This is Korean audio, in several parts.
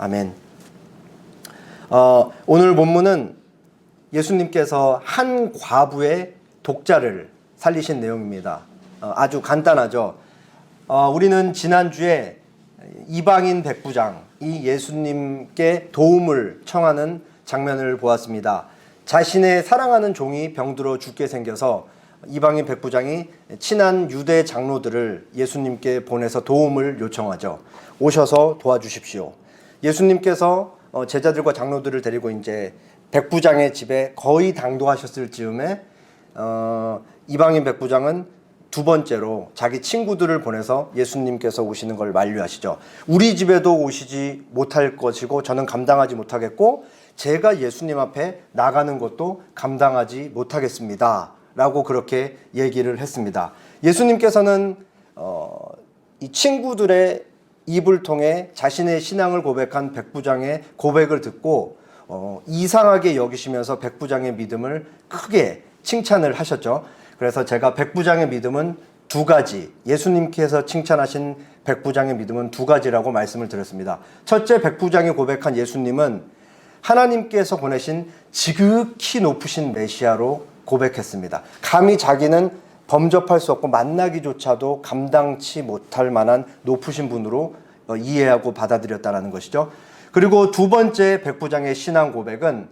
아멘. 오늘 본문은 예수님께서 한 과부의 독자를 살리신 내용입니다. 아주 간단하죠. 우리는 지난주에 이방인 백부장, 이 예수님께 도움을 청하는 장면을 보았습니다. 자신의 사랑하는 종이 병들어 죽게 생겨서 이방인 백부장이 친한 유대 장로들을 예수님께 보내서 도움을 요청하죠. 오셔서 도와주십시오. 예수님께서 제자들과 장로들을 데리고 이제 백부장의 집에 거의 당도하셨을 즈음에 이방인 백부장은 두 번째로 자기 친구들을 보내서 예수님께서 오시는 걸 만류하시죠. 우리 집에도 오시지 못할 것이고 저는 감당하지 못하겠고 제가 예수님 앞에 나가는 것도 감당하지 못하겠습니다 라고 그렇게 얘기를 했습니다. 예수님께서는 이 친구들의 입을 통해 자신의 신앙을 고백한 백부장의 고백을 듣고 이상하게 여기시면서 백부장의 믿음을 크게 칭찬을 하셨죠. 그래서 제가 백부장의 믿음은 두 가지, 예수님께서 칭찬하신 백부장의 믿음은 두 가지라고 말씀을 드렸습니다. 첫째, 백부장이 고백한 예수님은 하나님께서 보내신 지극히 높으신 메시아로 고백했습니다. 감히 자기는 범접할 수 없고 만나기조차도 감당치 못할 만한 높으신 분으로 이해하고 받아들였다는 것이죠. 그리고 두 번째 백부장의 신앙 고백은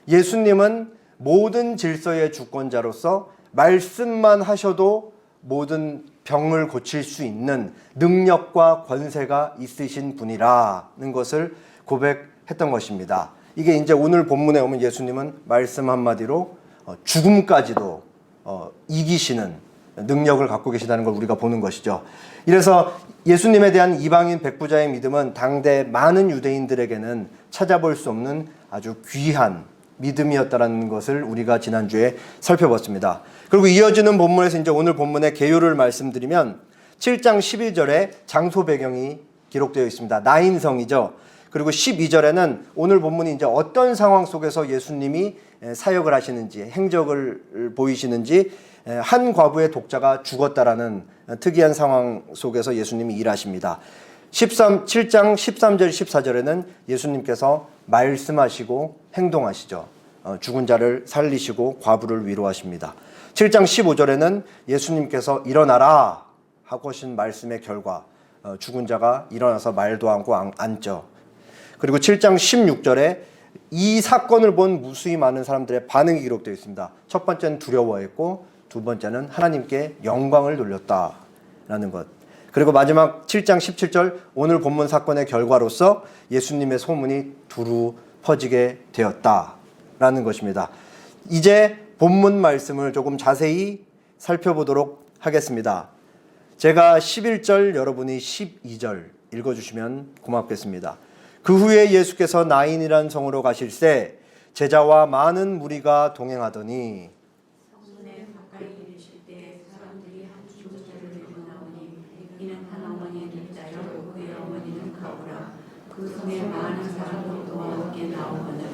예수님은 모든 질서의 주권자로서 말씀만 하셔도 모든 병을 고칠 수 있는 능력과 권세가 있으신 분이라는 것을 고백했던 것입니다. 이게 이제 오늘 본문에 오면 예수님은 말씀 한마디로 죽음까지도 이기시는 능력을 갖고 계시다는 걸 우리가 보는 것이죠. 이래서 예수님에 대한 이방인 백부자의 믿음은 당대 많은 유대인들에게는 찾아볼 수 없는 아주 귀한 믿음이었다는 것을 우리가 지난주에 살펴봤습니다. 그리고 이어지는 본문에서 이제 오늘 본문의 개요를 말씀드리면 7장 11절에 장소 배경이 기록되어 있습니다. 나인성이죠. 그리고 12절에는 오늘 본문이 이제 어떤 상황 속에서 예수님이 사역을 하시는지, 행적을 보이시는지, 한 과부의 독자가 죽었다라는 특이한 상황 속에서 예수님이 일하십니다. 7장 13절 14절에는 예수님께서 말씀하시고 행동하시죠. 죽은 자를 살리시고 과부를 위로하십니다. 7장 15절에는 예수님께서 일어나라 하고 하신 말씀의 결과 죽은 자가 일어나서 말도 않고 앉죠. 그리고 7장 16절에 이 사건을 본 무수히 많은 사람들의 반응이 기록되어 있습니다. 첫 번째는 두려워했고 두 번째는 하나님께 영광을 돌렸다라는 것. 그리고 마지막 7장 17절 오늘 본문 사건의 결과로서 예수님의 소문이 두루 퍼지게 되었다라는 것입니다. 이제 본문 말씀을 조금 자세히 살펴보도록 하겠습니다. 제가 11절 여러분이 12절 읽어주시면 고맙겠습니다. 그 후에 예수께서 나인이란 성으로 가실새 제자와 많은 무리가 동행하더니 성문에 가까이 이르실 때 사람들이 한 죽은 자를 데리고 나오니 이는 한 어머니의 독자요 그의 어머니는 과부라. 그 성에 많은 사람도 그와 함께 나오거늘.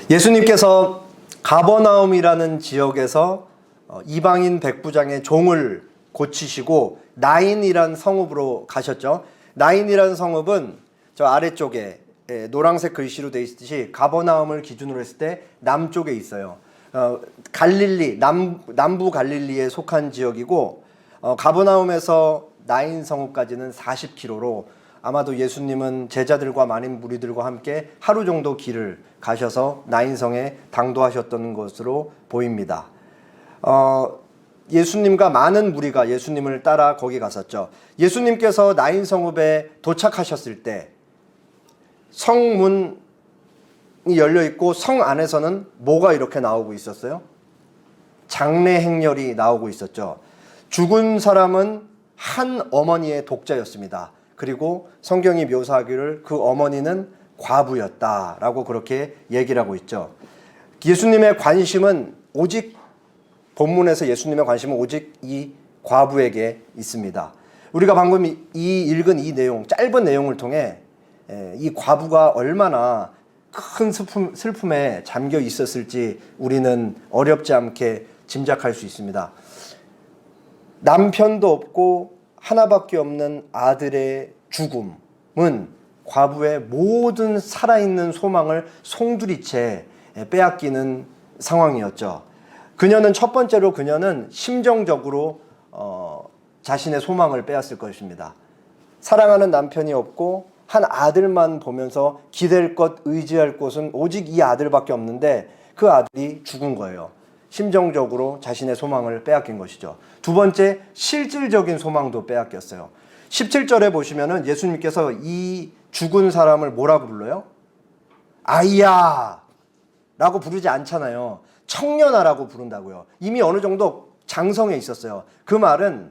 예수님께서 가버나움이라는 지역에서 이방인 백부장의 종을 고치시고 나인이란 성읍으로 가셨죠. 나인이라는 성읍은 저 아래쪽에 노란색 글씨로 되어 있듯이 가버나움을 기준으로 했을 때 남쪽에 있어요. 갈릴리, 남부 갈릴리에 속한 지역이고 가버나움에서 나인 성읍까지는 40km로 아마도 예수님은 제자들과 많은 무리들과 함께 하루 정도 길을 가셔서 나인성에 당도하셨던 것으로 보입니다. 예수님과 많은 무리가 예수님을 따라 거기 갔었죠. 예수님께서 나인 성읍에 도착하셨을 때 성문이 열려 있고 성 안에서는 뭐가 이렇게 나오고 있었어요? 장례 행렬이 나오고 있었죠. 죽은 사람은 한 어머니의 독자였습니다. 그리고 성경이 묘사하기를 그 어머니는 과부였다라고 그렇게 얘기를 하고 있죠. 예수님의 관심은 오직 본문에서 예수님의 관심은 오직 이 과부에게 있습니다. 우리가 방금 읽은 이 내용, 짧은 내용을 통해 이 과부가 얼마나 큰 슬픔에 잠겨 있었을지 우리는 어렵지 않게 짐작할 수 있습니다. 남편도 없고 하나밖에 없는 아들의 죽음은 과부의 모든 살아있는 소망을 송두리째 빼앗기는 상황이었죠. 그녀는 첫 번째로 심정적으로 자신의 소망을 빼앗을 것입니다. 사랑하는 남편이 없고 한 아들만 보면서 기댈 것, 의지할 곳은 오직 이 아들밖에 없는데 그 아들이 죽은 거예요. 심정적으로 자신의 소망을 빼앗긴 것이죠. 두 번째, 실질적인 소망도 빼앗겼어요. 17절에 보시면은 예수님께서 이 죽은 사람을 뭐라고 불러요? 아이야! 라고 부르지 않잖아요. 청년아라고 부른다고요. 이미 어느 정도 장성해 있었어요. 그 말은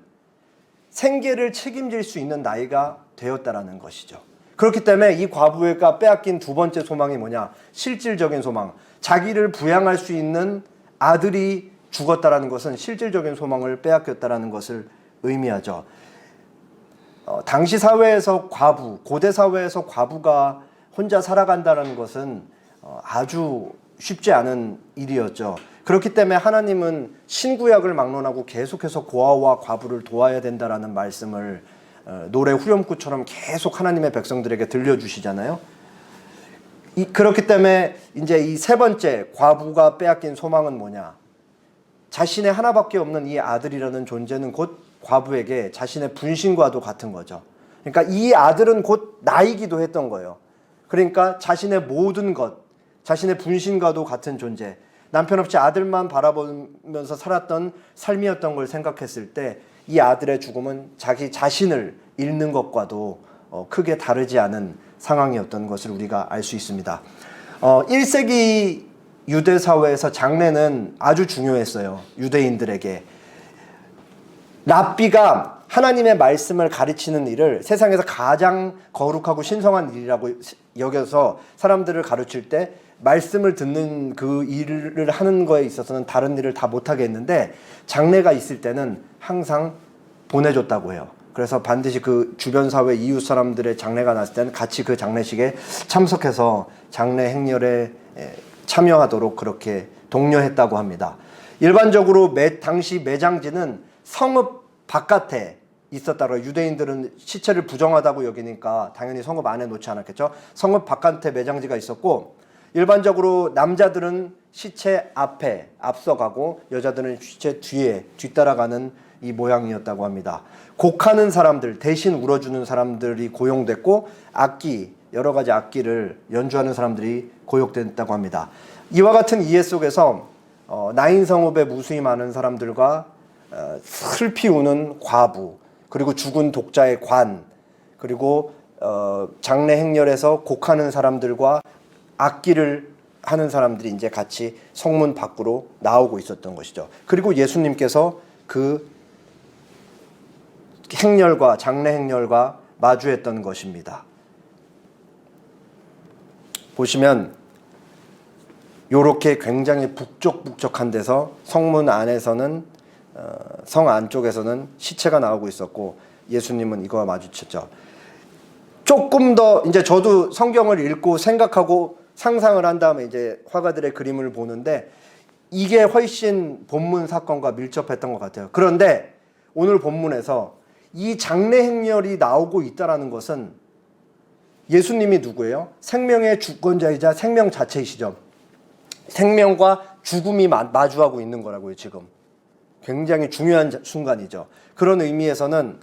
생계를 책임질 수 있는 나이가 되었다라는 것이죠. 그렇기 때문에 이 과부가 빼앗긴 두 번째 소망이 뭐냐? 실질적인 소망. 자기를 부양할 수 있는 아들이 죽었다라는 것은 실질적인 소망을 빼앗겼다라는 것을 의미하죠. 당시 사회에서 고대 사회에서 과부가 혼자 살아간다는 것은 아주 쉽지 않은 일이었죠. 그렇기 때문에 하나님은 신구약을 막론하고 계속해서 고아와 과부를 도와야 된다라는 말씀을 노래 후렴구처럼 계속 하나님의 백성들에게 들려주시잖아요. 그렇기 때문에 이제 이 세 번째 과부가 빼앗긴 소망은 뭐냐? 자신의 하나밖에 없는 이 아들이라는 존재는 곧 과부에게 자신의 분신과도 같은 거죠. 그러니까 이 아들은 곧 나이기도 했던 거예요. 그러니까 자신의 모든 것, 자신의 분신과도 같은 존재, 남편 없이 아들만 바라보면서 살았던 삶이었던 걸 생각했을 때 이 아들의 죽음은 자기 자신을 잃는 것과도 크게 다르지 않은 상황이었던 것을 우리가 알 수 있습니다. 1세기 유대 사회에서 장례는 아주 중요했어요. 유대인들에게. 랍비가 하나님의 말씀을 가르치는 일을 세상에서 가장 거룩하고 신성한 일이라고 여겨서 사람들을 가르칠 때 말씀을 듣는 그 일을 하는 거에 있어서는 다른 일을 다 못하게 했는데 장례가 있을 때는 항상 보내줬다고 해요. 그래서 반드시 그 주변 사회 이웃 사람들의 장례가 났을 때는 같이 그 장례식에 참석해서 장례 행렬에 참여하도록 그렇게 독려했다고 합니다. 일반적으로 당시 매장지는 성읍 바깥에 있었다고. 유대인들은 시체를 부정하다고 여기니까 당연히 성읍 안에 놓지 않았겠죠. 성읍 바깥에 매장지가 있었고 일반적으로 남자들은 시체 앞에 앞서가고 여자들은 시체 뒤에 뒤따라가는 이 모양이었다고 합니다. 곡하는 사람들, 대신 울어주는 사람들이 고용됐고 여러 가지 악기를 연주하는 사람들이 고용됐다고 합니다. 이와 같은 이해 속에서 나인성읍에 무수히 많은 사람들과 슬피 우는 과부, 그리고 죽은 독자의 관, 그리고 장례 행렬에서 곡하는 사람들과 악기를 하는 사람들이 이제 같이 성문 밖으로 나오고 있었던 것이죠. 그리고 예수님께서 그 행렬과 장례 행렬과 마주했던 것입니다. 보시면 요렇게 굉장히 북적북적한 데서 성문 안에서는 성 안쪽에서는 시체가 나오고 있었고 예수님은 이거와 마주쳤죠. 조금 더 이제 저도 성경을 읽고 생각하고 상상을 한 다음에 이제 화가들의 그림을 보는데 이게 훨씬 본문 사건과 밀접했던 것 같아요. 그런데 오늘 본문에서 이 장례 행렬이 나오고 있다는 것은 예수님이 누구예요? 생명의 주권자이자 생명 자체이시죠. 생명과 죽음이 마주하고 있는 거라고요, 지금. 굉장히 중요한 순간이죠. 그런 의미에서는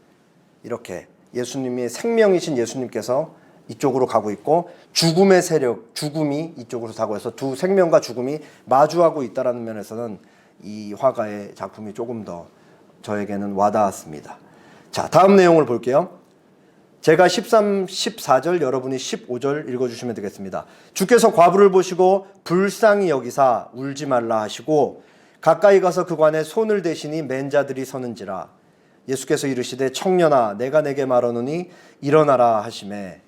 이렇게 예수님이 생명이신 예수님께서 이쪽으로 가고 있고 죽음의 세력, 죽음이 이쪽으로 가고 해서 두 생명과 죽음이 마주하고 있다는 면에서는 이 화가의 작품이 조금 더 저에게는 와닿았습니다. 자, 다음 내용을 볼게요. 제가 13, 14절, 여러분이 15절 읽어주시면 되겠습니다. 주께서 과부를 보시고 불쌍히 여기사 울지 말라 하시고 가까이 가서 그 관에 손을 대시니 맨 자들이 서는지라. 예수께서 이르시되 청년아 내가 내게 말하노니 일어나라 하시매.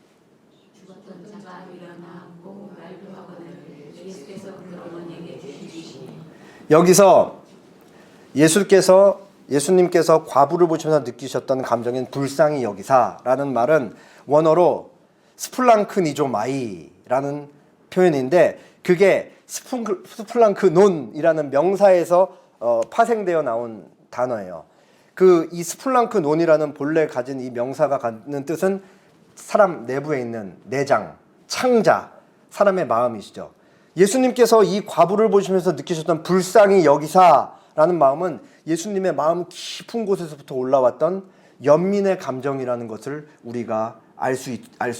죽었던 자가 일어나고 말도 하거늘 예수께서 그 어머니에게 주시니. 여기서 예수님께서 과부를 보시면서 느끼셨던 감정인 불쌍히 여기사라는 말은 원어로 스플랑크니조마이라는 표현인데 그게 스플랑크논이라는 명사에서 파생되어 나온 단어예요. 이 스플랑크논이라는 본래 가진 이 명사가 갖는 뜻은 사람 내부에 있는 내장, 창자, 사람의 마음이시죠. 예수님께서 이 과부를 보시면서 느끼셨던 불쌍히 여기사라는 마음은 예수님의 마음 깊은 곳에서부터 올라왔던 연민의 감정이라는 것을 우리가 알 수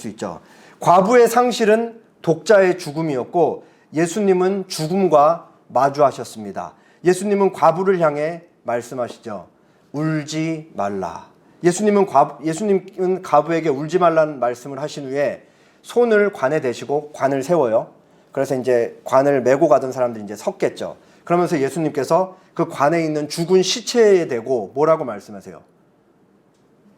있죠. 과부의 상실은 독자의 죽음이었고 예수님은 죽음과 마주하셨습니다. 예수님은 과부를 향해 말씀하시죠. 울지 말라. 예수님은 과부에게 울지 말라는 말씀을 하신 후에 손을 관에 대시고 관을 세워요. 그래서 이제 관을 메고 가던 사람들이 이제 섰겠죠. 그러면서 예수님께서 그 관에 있는 죽은 시체에 대고 뭐라고 말씀하세요?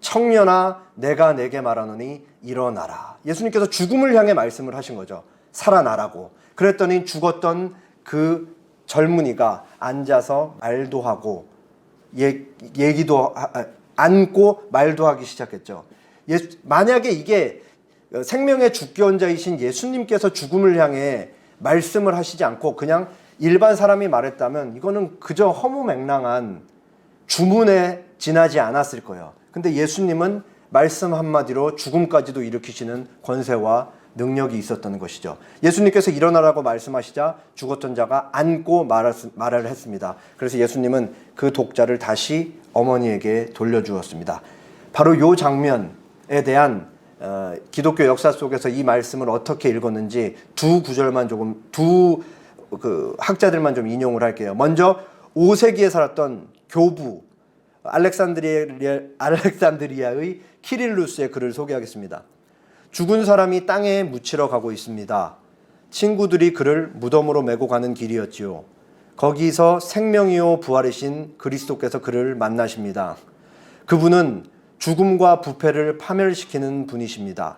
청년아, 내가 내게 말하노니 일어나라. 예수님께서 죽음을 향해 말씀을 하신 거죠. 살아나라고. 그랬더니 죽었던 그 젊은이가 앉아서 말도 하고 얘기도 앉고 말도 하기 시작했죠. 만약에 이게 생명의 주권자이신 예수님께서 죽음을 향해 말씀을 하시지 않고 그냥 일반 사람이 말했다면 이거는 그저 허무맹랑한 주문에 지나지 않았을 거예요. 근데 예수님은 말씀 한마디로 죽음까지도 일으키시는 권세와 능력이 있었던 것이죠. 예수님께서 일어나라고 말씀하시자 죽었던 자가 앉고 말을 했습니다. 그래서 예수님은 그 독자를 다시 어머니에게 돌려주었습니다. 바로 이 장면에 대한 기독교 역사 속에서 이 말씀을 어떻게 읽었는지 두 구절만 조금 학자들만 좀 인용을 할게요. 먼저 5세기에 살았던 교부 알렉산드리아의 키릴루스의 글을 소개하겠습니다. 죽은 사람이 땅에 묻히러 가고 있습니다. 친구들이 그를 무덤으로 메고 가는 길이었지요. 거기서 생명이요 부활이신 그리스도께서 그를 만나십니다. 그분은 죽음과 부패를 파멸시키는 분이십니다.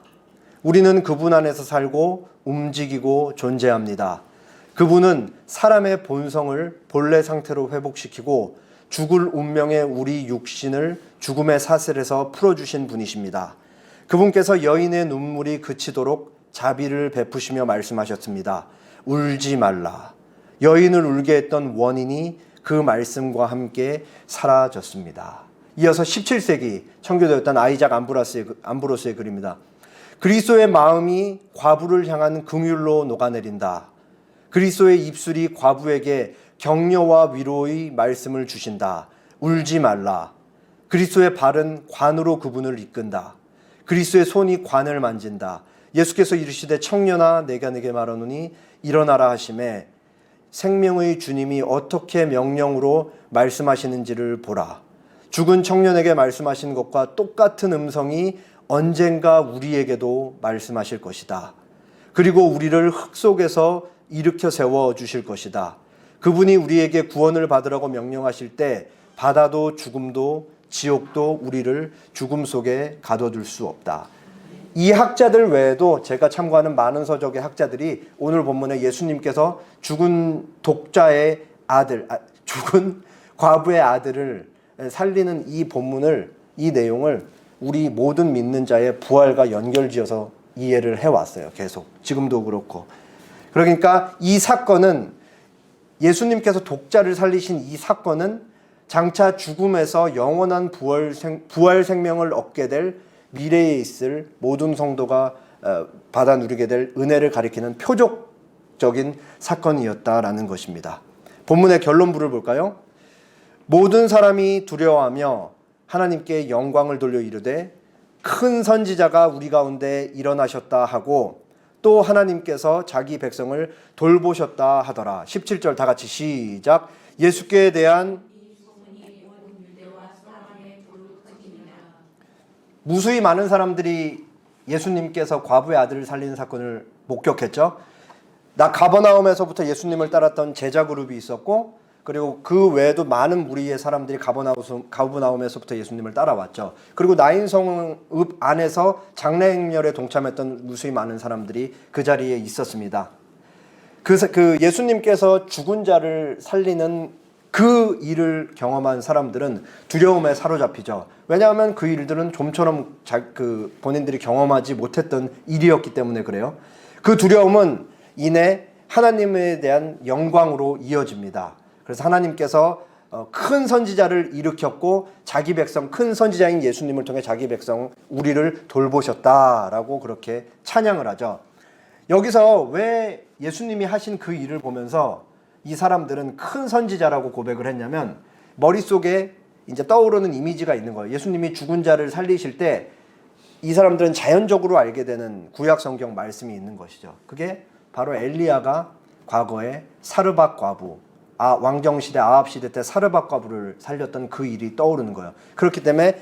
우리는 그분 안에서 살고 움직이고 존재합니다. 그분은 사람의 본성을 본래 상태로 회복시키고 죽을 운명의 우리 육신을 죽음의 사슬에서 풀어주신 분이십니다. 그분께서 여인의 눈물이 그치도록 자비를 베푸시며 말씀하셨습니다. 울지 말라. 여인을 울게 했던 원인이 그 말씀과 함께 사라졌습니다. 이어서 17세기 청교도였던 아이작 암브로스의 글입니다. 그리스도의 마음이 과부를 향한 긍휼로 녹아내린다. 그리스도의 입술이 과부에게 격려와 위로의 말씀을 주신다. 울지 말라. 그리스도의 발은 관으로 그분을 이끈다. 그리스도의 손이 관을 만진다. 예수께서 이르시되 청년아 내가 네게 말하노니 일어나라 하심에 생명의 주님이 어떻게 명령으로 말씀하시는지를 보라. 죽은 청년에게 말씀하신 것과 똑같은 음성이 언젠가 우리에게도 말씀하실 것이다. 그리고 우리를 흙 속에서 일으켜 세워 주실 것이다. 그분이 우리에게 구원을 받으라고 명령하실 때 바다도 죽음도 지옥도 우리를 죽음 속에 가둬둘 수 없다. 이 학자들 외에도 제가 참고하는 많은 서적의 학자들이 오늘 본문에 예수님께서 죽은 독자의 아들, 죽은 과부의 아들을 살리는 이 본문을, 이 내용을 우리 모든 믿는 자의 부활과 연결지어서 이해를 해왔어요. 계속. 지금도 그렇고. 그러니까 이 사건은 예수님께서 독자를 살리신 이 사건은 장차 죽음에서 영원한 부활 생명을 얻게 될 미래에 있을 모든 성도가 받아 누리게 될 은혜를 가리키는 표적적인 사건이었다라는 것입니다. 본문의 결론부를 볼까요? 모든 사람이 두려워하며 하나님께 영광을 돌려 이르되 큰 선지자가 우리 가운데 일어나셨다 하고 또 하나님께서 자기 백성을 돌보셨다 하더라. 17절 다 같이 시작. 예수께 대한 무수히 많은 사람들이 예수님께서 과부의 아들을 살리는 사건을 목격했죠. 가버나움에서부터 예수님을 따랐던 제자 그룹이 있었고 그리고 그 외에도 많은 무리의 사람들이 가버나움에서부터 예수님을 따라왔죠. 그리고 나인성읍 안에서 장례 행렬에 동참했던 무수히 많은 사람들이 그 자리에 있었습니다. 그 예수님께서 죽은 자를 살리는 그 일을 경험한 사람들은 두려움에 사로잡히죠. 왜냐하면 그 일들은 좀처럼 본인들이 경험하지 못했던 일이었기 때문에 그래요. 그 두려움은 이내 하나님에 대한 영광으로 이어집니다. 그래서 하나님께서 큰 선지자를 일으켰고 자기 백성, 큰 선지자인 예수님을 통해 자기 백성 우리를 돌보셨다라고 그렇게 찬양을 하죠. 여기서 왜 예수님이 하신 그 일을 보면서 이 사람들은 큰 선지자라고 고백을 했냐면 머릿속에 이제 떠오르는 이미지가 있는 거예요. 예수님이 죽은 자를 살리실 때 이 사람들은 자연적으로 알게 되는 구약 성경 말씀이 있는 것이죠. 그게 바로 엘리야가 과거에 사르밧 과부, 왕정시대 아합시대 때 사르밧 과부를 살렸던 그 일이 떠오르는 거예요. 그렇기 때문에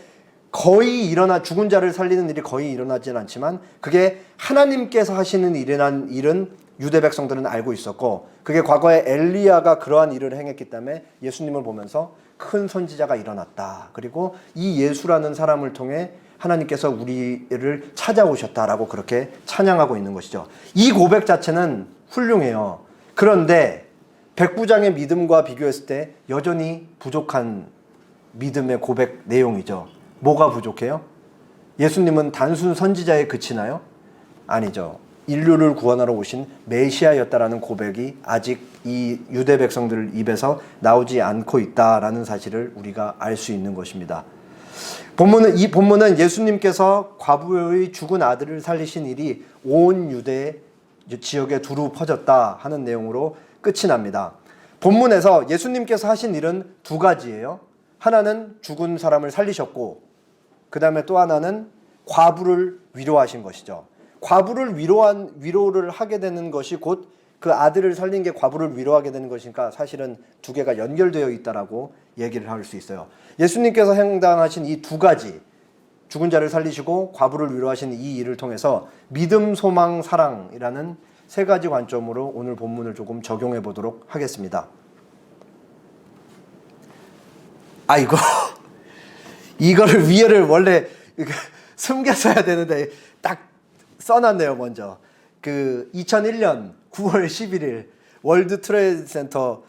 거의 죽은 자를 살리는 일이 거의 일어나진 않지만 그게 하나님께서 하시는 일은 유대 백성들은 알고 있었고 그게 과거에 엘리야가 그러한 일을 행했기 때문에 예수님을 보면서 큰 선지자가 일어났다. 그리고 이 예수라는 사람을 통해 하나님께서 우리를 찾아오셨다라고 그렇게 찬양하고 있는 것이죠. 이 고백 자체는 훌륭해요. 그런데 백부장의 믿음과 비교했을 때 여전히 부족한 믿음의 고백 내용이죠. 뭐가 부족해요? 예수님은 단순 선지자에 그치나요? 아니죠. 인류를 구원하러 오신 메시아였다라는 고백이 아직 이 유대 백성들 입에서 나오지 않고 있다라는 사실을 우리가 알 수 있는 것입니다. 이 본문은 예수님께서 과부의 죽은 아들을 살리신 일이 온 유대 지역에 두루 퍼졌다 하는 내용으로 끝이 납니다. 본문에서 예수님께서 하신 일은 두 가지예요. 하나는 죽은 사람을 살리셨고 그 다음에 또 하나는 과부를 위로하신 것이죠. 과부를 위로를 하게 되는 것이 곧 그 아들을 살린 게 과부를 위로하게 되는 것이니까 사실은 두 개가 연결되어 있다라고 얘기를 할 수 있어요. 예수님께서 행당하신 이 두 가지, 죽은 자를 살리시고 과부를 위로하신 이 일을 통해서 믿음, 소망, 사랑이라는 세 가지 관점으로 오늘 본문을 조금 적용해 보도록 하겠습니다. 이거를 위에를 원래 숨겼어야 되는데 딱 써놨네요. 먼저 2001년 9월 11일 월드 트레이드 센터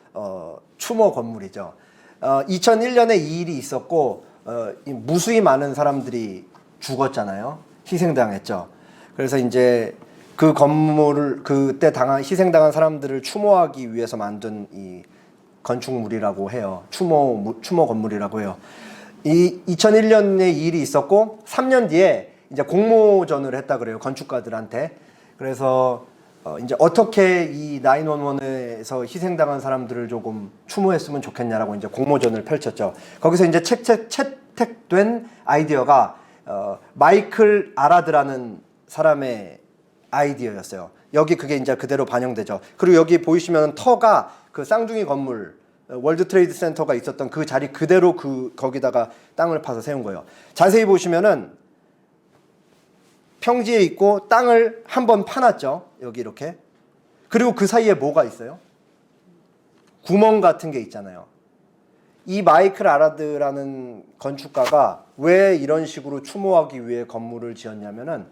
추모 건물이죠. 2001년에 이 일이 있었고 무수히 많은 사람들이 죽었잖아요. 희생당했죠. 그래서 이제 그 건물을 그때 희생당한 사람들을 추모하기 위해서 만든 이 건축물이라고 해요. 추모 건물이라고 해요. 2001년에 이 일이 있었고 3년 뒤에 이제 공모전을 했다 그래요. 건축가들한테. 그래서 이제 어떻게 이 911에서 희생당한 사람들을 조금 추모했으면 좋겠냐라고 이제 공모전을 펼쳤죠. 거기서 이제 채택된 아이디어가 마이클 아라드라는 사람의 아이디어였어요. 여기 그게 이제 그대로 반영되죠. 그리고 여기 보이시면 터가 그 쌍둥이 건물 월드 트레이드 센터가 있었던 그 자리 그대로 거기다가 땅을 파서 세운 거예요. 자세히 보시면은 평지에 있고 땅을 한번 파놨죠. 여기 이렇게. 그리고 그 사이에 뭐가 있어요? 구멍 같은 게 있잖아요. 이 마이클 아라드라는 건축가가 왜 이런 식으로 추모하기 위해 건물을 지었냐면은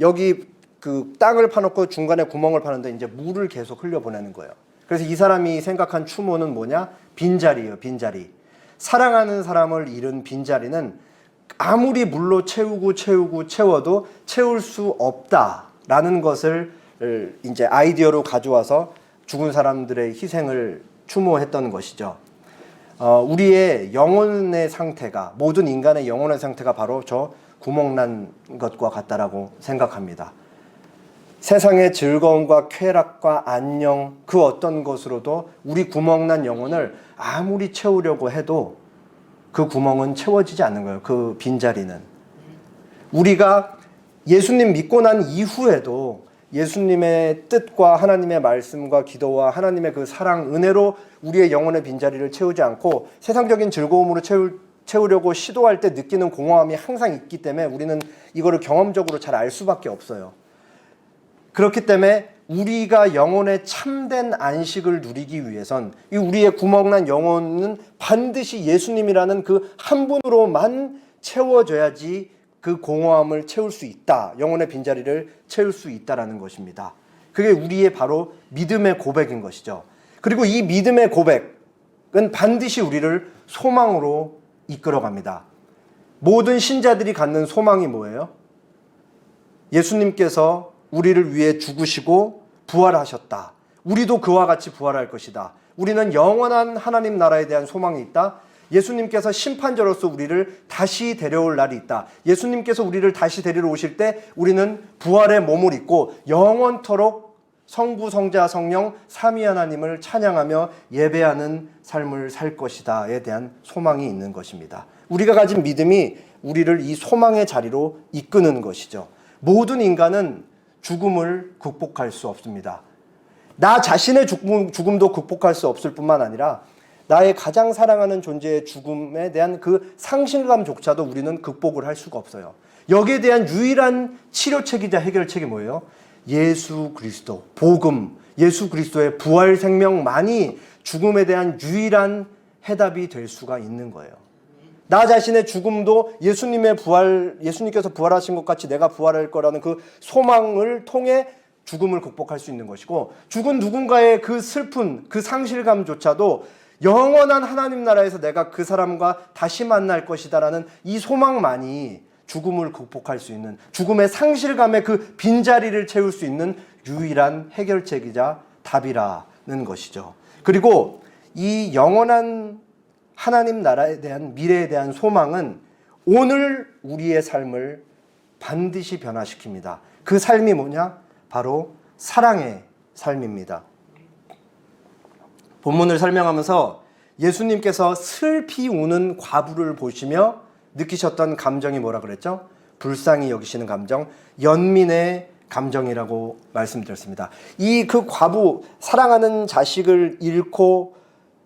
여기 그 땅을 파놓고 중간에 구멍을 파는데 이제 물을 계속 흘려보내는 거예요. 그래서 이 사람이 생각한 추모는 뭐냐? 빈자리예요. 빈자리. 사랑하는 사람을 잃은 빈자리는 아무리 물로 채워도 채울 수 없다라는 것을 이제 아이디어로 가져와서 죽은 사람들의 희생을 추모했던 것이죠. 우리의 영혼의 상태가, 모든 인간의 영혼의 상태가 바로 저 구멍난 것과 같다라고 생각합니다. 세상의 즐거움과 쾌락과 안녕 그 어떤 것으로도 우리 구멍난 영혼을 아무리 채우려고 해도 그 구멍은 채워지지 않는 거예요. 그 빈자리는. 우리가 예수님 믿고 난 이후에도 예수님의 뜻과 하나님의 말씀과 기도와 하나님의 그 사랑, 은혜로 우리의 영혼의 빈자리를 채우지 않고 세상적인 즐거움으로 채우려고 시도할 때 느끼는 공허함이 항상 있기 때문에 우리는 이거를 경험적으로 잘 알 수밖에 없어요. 그렇기 때문에 우리가 영혼의 참된 안식을 누리기 위해선 이 우리의 구멍난 영혼은 반드시 예수님이라는 그 한 분으로만 채워져야지 그 공허함을 채울 수 있다. 영혼의 빈자리를 채울 수 있다라는 것입니다. 그게 우리의 바로 믿음의 고백인 것이죠. 그리고 이 믿음의 고백은 반드시 우리를 소망으로 이끌어갑니다. 모든 신자들이 갖는 소망이 뭐예요? 예수님께서 우리를 위해 죽으시고 부활하셨다. 우리도 그와 같이 부활할 것이다. 우리는 영원한 하나님 나라에 대한 소망이 있다. 예수님께서 심판자로서 우리를 다시 데려올 날이 있다. 예수님께서 우리를 다시 데리러 오실 때 우리는 부활의 몸을 입고 영원토록 성부, 성자, 성령 삼위 하나님을 찬양하며 예배하는 삶을 살 것이다에 대한 소망이 있는 것입니다. 우리가 가진 믿음이 우리를 이 소망의 자리로 이끄는 것이죠. 모든 인간은 죽음을 극복할 수 없습니다. 나 자신의 죽음도 극복할 수 없을 뿐만 아니라 나의 가장 사랑하는 존재의 죽음에 대한 그 상실감조차도 우리는 극복을 할 수가 없어요. 여기에 대한 유일한 치료책이자 해결책이 뭐예요? 예수 그리스도, 복음, 예수 그리스도의 부활 생명만이 죽음에 대한 유일한 해답이 될 수가 있는 거예요. 나 자신의 죽음도 예수님께서 부활하신 것 같이 내가 부활할 거라는 그 소망을 통해 죽음을 극복할 수 있는 것이고, 죽은 누군가의 그 슬픈, 그 상실감조차도 영원한 하나님 나라에서 내가 그 사람과 다시 만날 것이다라는 이 소망만이 죽음을 극복할 수 있는, 죽음의 상실감의 그 빈자리를 채울 수 있는 유일한 해결책이자 답이라는 것이죠. 그리고 이 영원한 하나님 나라에 대한 미래에 대한 소망은 오늘 우리의 삶을 반드시 변화시킵니다. 그 삶이 뭐냐? 바로 사랑의 삶입니다. 본문을 설명하면서 예수님께서 슬피 우는 과부를 보시며 느끼셨던 감정이 뭐라 그랬죠? 불쌍히 여기시는 감정, 연민의 감정이라고 말씀드렸습니다. 이 그 과부, 사랑하는 자식을 잃고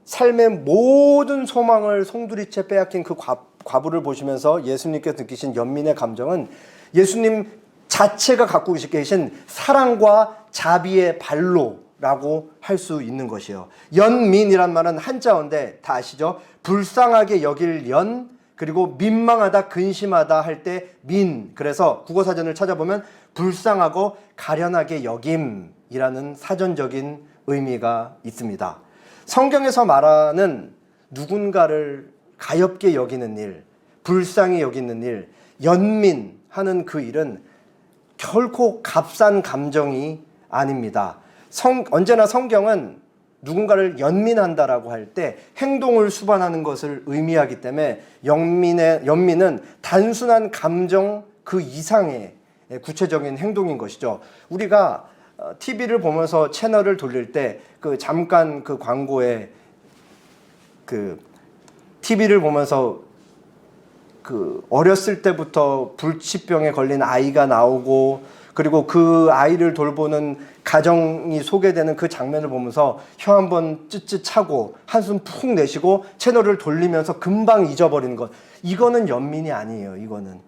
삶의 모든 소망을 송두리째 빼앗긴 그 과부를 보시면서 예수님께서 느끼신 연민의 감정은 예수님 자체가 갖고 계신 사랑과 자비의 발로라고 할 수 있는 것이에요. 연민이란 말은 한자어인데 다 아시죠? 불쌍하게 여길 연, 그리고 민망하다, 근심하다 할 때 민. 그래서 국어사전을 찾아보면 불쌍하고 가련하게 여김이라는 사전적인 의미가 있습니다. 성경에서 말하는 누군가를 가엾게 여기는 일, 불쌍히 여기는 일, 연민하는 그 일은 결코 값싼 감정이 아닙니다. 언제나 성경은 누군가를 연민한다라고 할 때 행동을 수반하는 것을 의미하기 때문에 연민은 단순한 감정 그 이상의 구체적인 행동인 것이죠. 우리가 TV를 보면서 채널을 돌릴 때 그 잠깐 그 광고에 그 TV를 보면서 그 어렸을 때부터 불치병에 걸린 아이가 나오고, 그리고 그 아이를 돌보는 가정이 소개되는 그 장면을 보면서 혀 한번 ጭጭ 차고 한숨 푹 내쉬고 채널을 돌리면서 금방 잊어버리는 것, 이거는 연민이 아니에요. 이거는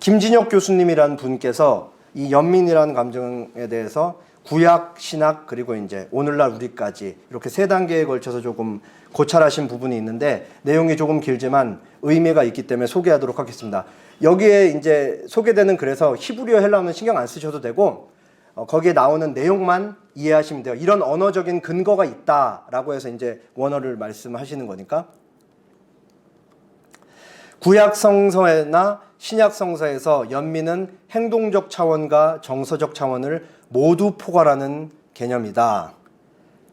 김진혁 교수님이라는 분께서 이 연민이라는 감정에 대해서 구약, 신약, 그리고 이제 오늘날 우리까지 이렇게 세 단계에 걸쳐서 조금 고찰하신 부분이 있는데 내용이 조금 길지만 의미가 있기 때문에 소개하도록 하겠습니다. 여기에 이제 소개되는, 그래서 히브리어, 헬라어는 신경 안 쓰셔도 되고 거기에 나오는 내용만 이해하시면 돼요. 이런 언어적인 근거가 있다라고 해서 이제 원어를 말씀하시는 거니까. 구약 성서나 신약 성서에서 연민은 행동적 차원과 정서적 차원을 모두 포괄하는 개념이다.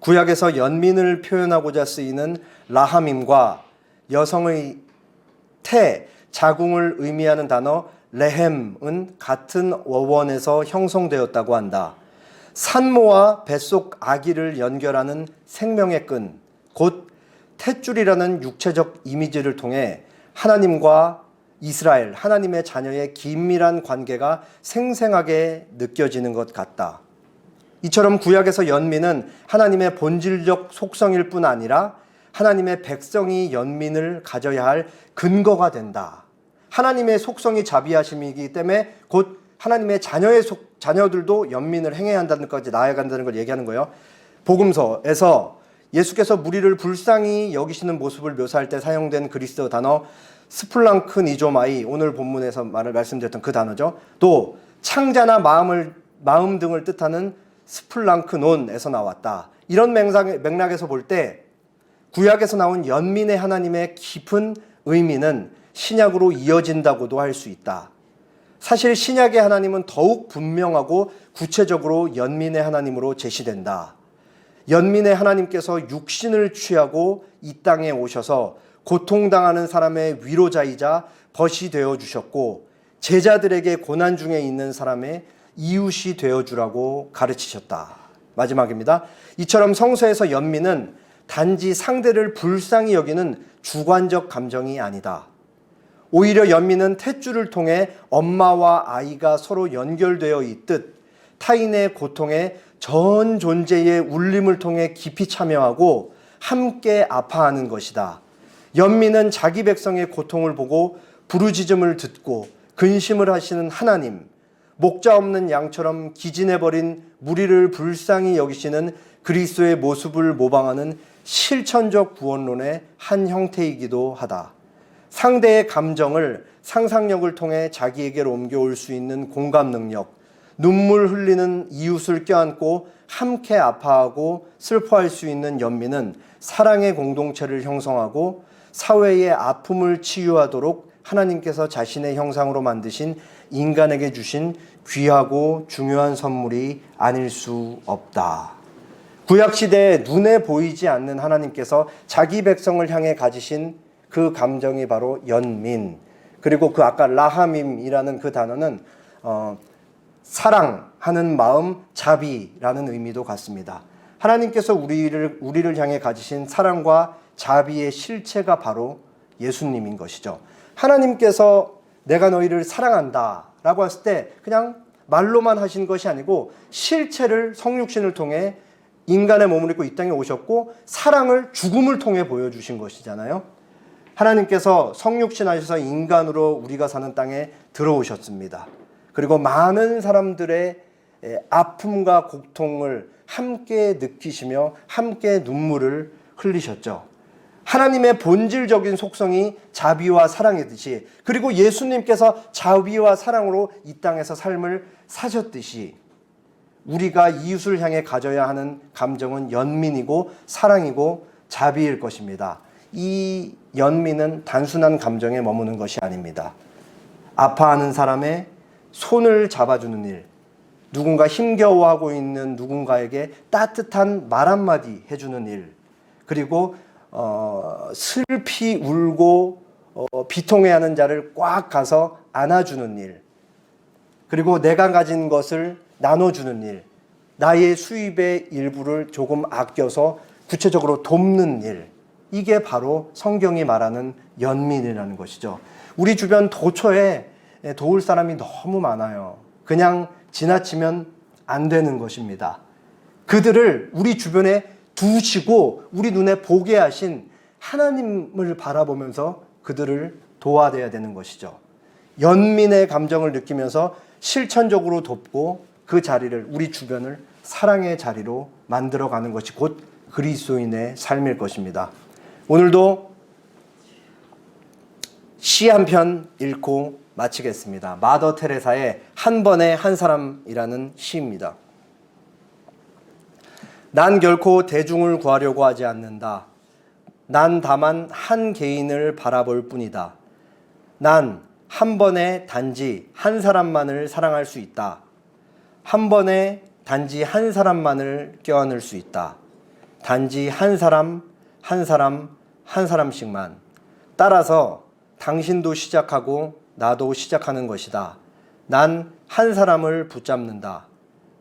구약에서 연민을 표현하고자 쓰이는 라하밈과 여성의 자궁을 의미하는 단어 레헴은 같은 어원에서 형성되었다고 한다. 산모와 뱃속 아기를 연결하는 생명의 끈, 곧 탯줄이라는 육체적 이미지를 통해 하나님과 이스라엘, 하나님의 자녀의 긴밀한 관계가 생생하게 느껴지는 것 같다. 이처럼 구약에서 연민은 하나님의 본질적 속성일 뿐 아니라 하나님의 백성이 연민을 가져야 할 근거가 된다. 하나님의 속성이 자비하심이기 때문에 곧 하나님의 자녀들도 연민을 행해야 한다는 것까지 나아간다는 걸 얘기하는 거예요. 복음서에서 예수께서 무리를 불쌍히 여기시는 모습을 묘사할 때 사용된 그리스어 단어 스플랑크니조마이, 오늘 본문에서 말씀드렸던 그 단어죠. 또 창자나 마음 등을 뜻하는 스플랑크논에서 나왔다. 이런 맥락에서 볼 때 구약에서 나온 연민의 하나님의 깊은 의미는 신약으로 이어진다고도 할 수 있다. 사실 신약의 하나님은 더욱 분명하고 구체적으로 연민의 하나님으로 제시된다. 연민의 하나님께서 육신을 취하고 이 땅에 오셔서 고통당하는 사람의 위로자이자 벗이 되어 주셨고 제자들에게 고난 중에 있는 사람의 이웃이 되어 주라고 가르치셨다. 마지막입니다. 이처럼 성서에서 연민은 단지 상대를 불쌍히 여기는 주관적 감정이 아니다. 오히려 연민은 탯줄을 통해 엄마와 아이가 서로 연결되어 있듯 타인의 고통에 전 존재의 울림을 통해 깊이 참여하고 함께 아파하는 것이다. 연민은 자기 백성의 고통을 보고 부르짖음을 듣고 근심을 하시는 하나님, 목자 없는 양처럼 기진해버린 무리를 불쌍히 여기시는 그리스도의 모습을 모방하는 실천적 구원론의 한 형태이기도 하다. 상대의 감정을 상상력을 통해 자기에게로 옮겨올 수 있는 공감 능력, 눈물 흘리는 이웃을 껴안고 함께 아파하고 슬퍼할 수 있는 연민은 사랑의 공동체를 형성하고 사회의 아픔을 치유하도록 하나님께서 자신의 형상으로 만드신 인간에게 주신 귀하고 중요한 선물이 아닐 수 없다. 구약시대에 눈에 보이지 않는 하나님께서 자기 백성을 향해 가지신 그 감정이 바로 연민, 그리고 그 아까 라하밈이라는 그 단어는 사랑하는 마음, 자비라는 의미도 같습니다. 하나님께서 우리를 향해 가지신 사랑과 자비의 실체가 바로 예수님인 것이죠. 하나님께서 내가 너희를 사랑한다 라고 했을 때 그냥 말로만 하신 것이 아니고 실체를 성육신을 통해 인간의 몸을 입고 이 땅에 오셨고 사랑을 죽음을 통해 보여주신 것이잖아요. 하나님께서 성육신 하셔서 인간으로 우리가 사는 땅에 들어오셨습니다. 그리고 많은 사람들의 아픔과 고통을 함께 느끼시며 함께 눈물을 흘리셨죠. 하나님의 본질적인 속성이 자비와 사랑이듯이, 그리고 예수님께서 자비와 사랑으로 이 땅에서 삶을 사셨듯이 우리가 이웃을 향해 가져야 하는 감정은 연민이고 사랑이고 자비일 것입니다. 이 연민은 단순한 감정에 머무는 것이 아닙니다. 아파하는 사람의 손을 잡아주는 일, 누군가 힘겨워하고 있는 누군가에게 따뜻한 말 한마디 해주는 일, 그리고 슬피 울고 비통해하는 자를 꽉 가서 안아주는 일, 그리고 내가 가진 것을 나눠주는 일, 나의 수입의 일부를 조금 아껴서 구체적으로 돕는 일, 이게 바로 성경이 말하는 연민이라는 것이죠. 우리 주변 도처에 도울 사람이 너무 많아요. 그냥 지나치면 안 되는 것입니다. 그들을 우리 주변에 두시고 우리 눈에 보게 하신 하나님을 바라보면서 그들을 도와줘야 되는 것이죠. 연민의 감정을 느끼면서 실천적으로 돕고 그 자리를, 우리 주변을 사랑의 자리로 만들어가는 것이 곧 그리스도인의 삶일 것입니다. 오늘도 시 한 편 읽고 마치겠습니다. 마더 테레사의 한 번에 한 사람이라는 시입니다. 난 결코 대중을 구하려고 하지 않는다. 난 다만 한 개인을 바라볼 뿐이다. 난 한 번에 단지 한 사람만을 사랑할 수 있다. 한 번에 단지 한 사람만을 껴안을 수 있다. 단지 한 사람, 한 사람, 한 사람씩만. 따라서 당신도 시작하고 나도 시작하는 것이다. 난 한 사람을 붙잡는다.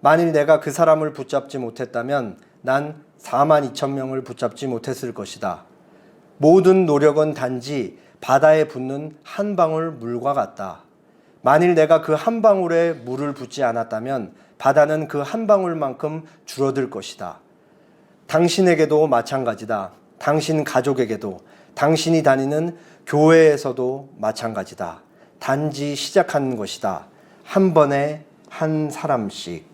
만일 내가 그 사람을 붙잡지 못했다면 난 42,000명을 붙잡지 못했을 것이다. 모든 노력은 단지 바다에 붓는 한 방울 물과 같다. 만일 내가 그 한 방울에 물을 붓지 않았다면 바다는 그 한 방울만큼 줄어들 것이다. 당신에게도 마찬가지다. 당신 가족에게도, 당신이 다니는 교회에서도 마찬가지다. 단지 시작하는 것이다. 한 번에 한 사람씩.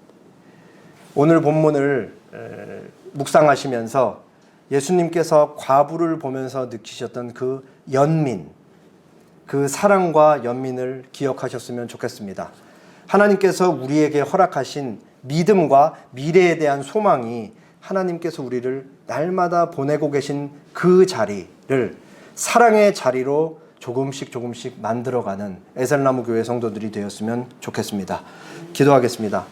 오늘 본문을 묵상하시면서 예수님께서 과부를 보면서 느끼셨던 그 연민, 그 사랑과 연민을 기억하셨으면 좋겠습니다. 하나님께서 우리에게 허락하신 믿음과 미래에 대한 소망이 하나님께서 우리를 날마다 보내고 계신 그 자리를 사랑의 자리로 조금씩 만들어가는 에셀나무 교회 성도들이 되었으면 좋겠습니다. 기도하겠습니다.